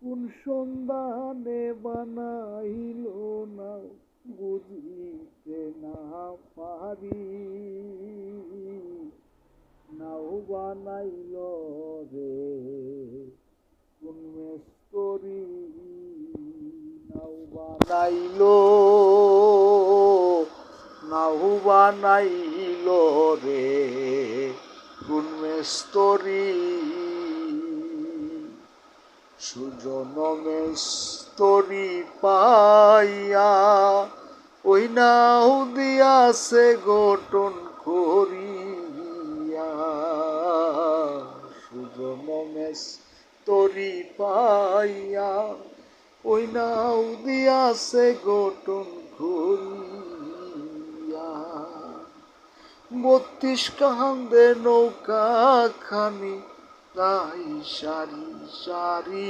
কোন সন্ধানে বানাইল না বুঝিতে না পারি, নাও বানাইল রে কোন মেস্তরি, নাও বানাইল, নাও বানাইল রে কোন মেস্তরি। সুজন মেস্তরি পাইয়া ওই নাও দিয়াছে গঠন করিয়া, সুজন মেস্তরি পাইয়া ওই নাও দিয়াছে গঠন করিয়া। 32 কান্দে নৌকা খানি তাই সারি সারি।